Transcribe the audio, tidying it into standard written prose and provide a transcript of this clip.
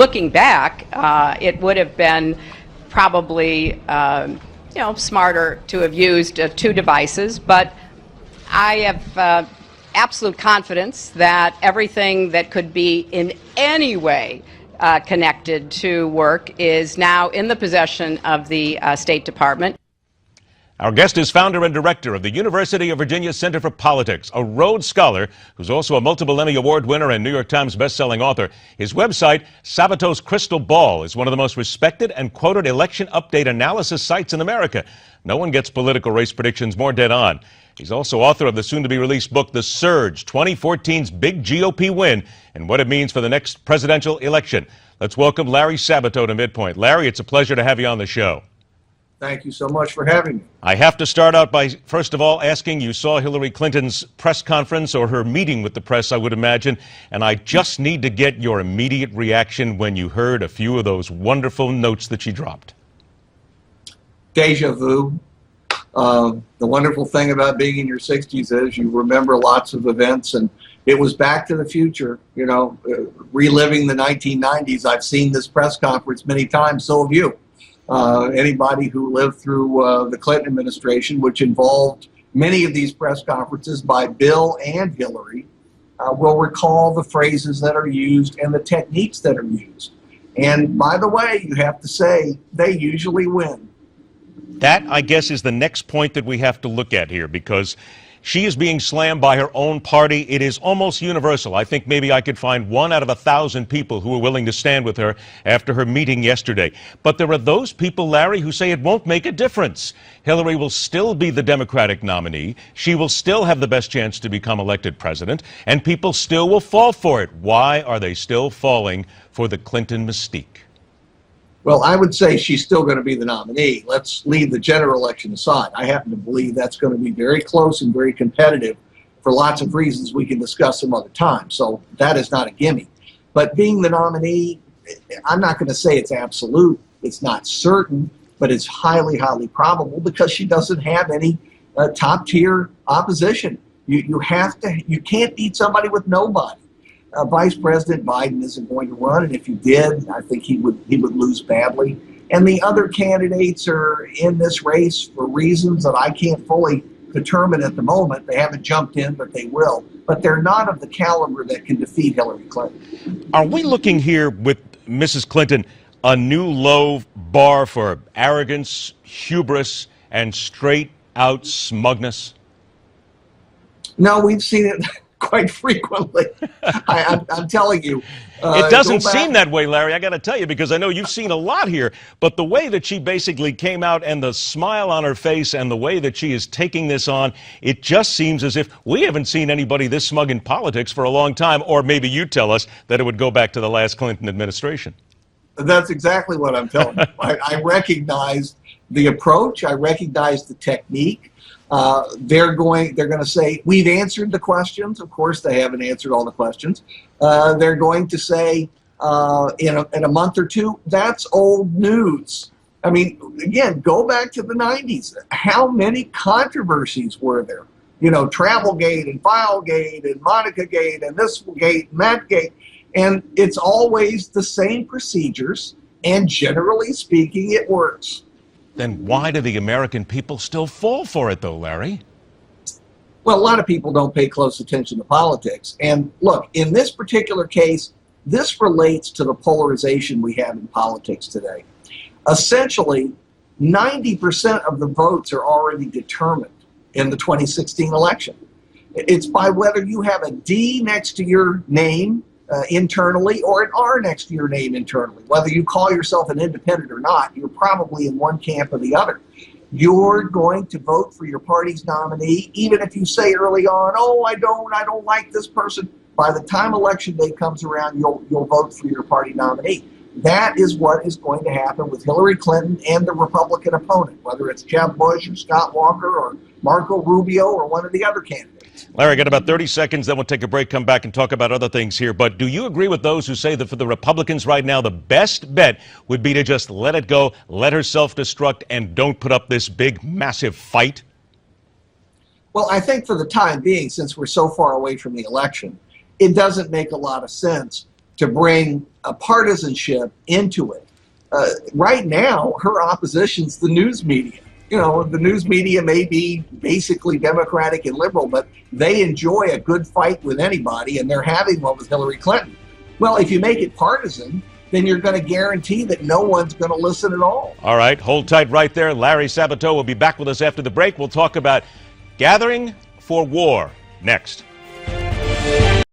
looking back, it would have been probably smarter to have used two devices, but I have absolute confidence that everything that could be in any way connected to work is now in the possession of the State Department. Our guest is founder and director of the University of Virginia Center for Politics, a Rhodes Scholar who's also a multiple Emmy Award winner and New York Times bestselling author. His website, Sabato's Crystal Ball, is one of the most respected and quoted election update analysis sites in America. No one gets political race predictions more dead on. He's also author of the soon-to-be-released book, The Surge, 2014's big GOP win and what it means for the next presidential election. Let's welcome Larry Sabato to MidPoint. Larry, it's a pleasure to have you on the show. Thank you so much for having me. I have to start out by, first of all, asking, you saw Hillary Clinton's press conference or her meeting with the press, I would imagine, and I just need to get your immediate reaction when you heard a few of those wonderful notes that she dropped. Deja vu. The wonderful thing about being in your 60s is you remember lots of events, and it was Back to the Future, reliving the 1990s. I've seen this press conference many times, so have you. Anybody who lived through the Clinton administration, which involved many of these press conferences by Bill and Hillary, will recall the phrases that are used and the techniques that are used. And by the way, you have to say, they usually win. That, I guess, is the next point that we have to look at here, because she is being slammed by her own party. It is almost universal. I think maybe I could find 1 out of 1,000 people who are willing to stand with her after her meeting yesterday. But there are those people, Larry, who say it won't make a difference. Hillary will still be the Democratic nominee. She will still have the best chance to become elected president, and people still will fall for it. Why are they still falling for the Clinton mystique? Well, I would say she's still going to be the nominee. Let's leave the general election aside. I happen to believe that's going to be very close and very competitive for lots of reasons we can discuss some other time. So that is not a gimme. But being the nominee, I'm not going to say it's absolute. It's not certain, but it's highly, highly probable because she doesn't have any top-tier opposition. You can't beat somebody with nobody. Vice President Biden isn't going to run, and if he did, I think he would lose badly. And the other candidates are in this race for reasons that I can't fully determine at the moment. They haven't jumped in, but they will. But they're not of the caliber that can defeat Hillary Clinton. Are we looking here with Mrs. Clinton a new low bar for arrogance, hubris, and straight-out smugness? No, we've seen it quite frequently. I'm telling you. It doesn't seem that way, Larry, I got to tell you, because I know you've seen a lot here. But the way that she basically came out and the smile on her face and the way that she is taking this on, it just seems as if we haven't seen anybody this smug in politics for a long time. Or maybe you tell us that it would go back to the last Clinton administration. That's exactly what I'm telling you. I recognize the approach. I recognize the technique. They're going to say, we've answered the questions. Of course, they haven't answered all the questions. They're going to say in a month or two, that's old news. I mean, again, go back to the 90s. How many controversies were there? Travelgate and Filegate and Monica-gate and this gate and that gate. And it's always the same procedures. And generally speaking, it works. Then why do the American people still fall for it, though, Larry? Well, a lot of people don't pay close attention to politics. And look, in this particular case, this relates to the polarization we have in politics today. Essentially, 90% of the votes are already determined in the 2016 election. It's by whether you have a D next to your name internally or an R next to your name internally. Whether you call yourself an independent or not, you're probably in one camp or the other. You're going to vote for your party's nominee, even if you say early on, oh, I don't like this person. By the time election day comes around, you'll vote for your party nominee. That is what is going to happen with Hillary Clinton and the Republican opponent, whether it's Jeb Bush or Scott Walker or Marco Rubio or one of the other candidates. Larry, I got about 30 seconds, then we'll take a break, come back and talk about other things here. But do you agree with those who say that for the Republicans right now, the best bet would be to just let it go, let her self-destruct, and don't put up this big, massive fight? Well, I think for the time being, since we're so far away from the election, it doesn't make a lot of sense to bring a partisanship into it. Right now, her opposition's the news media. You know, the news media may be basically Democratic and liberal, but they enjoy a good fight with anybody, and they're having one with Hillary Clinton. Well, if you make it partisan, then you're going to guarantee that no one's going to listen at all. All right, hold tight right there. Larry Sabato will be back with us after the break. We'll talk about gathering for war next.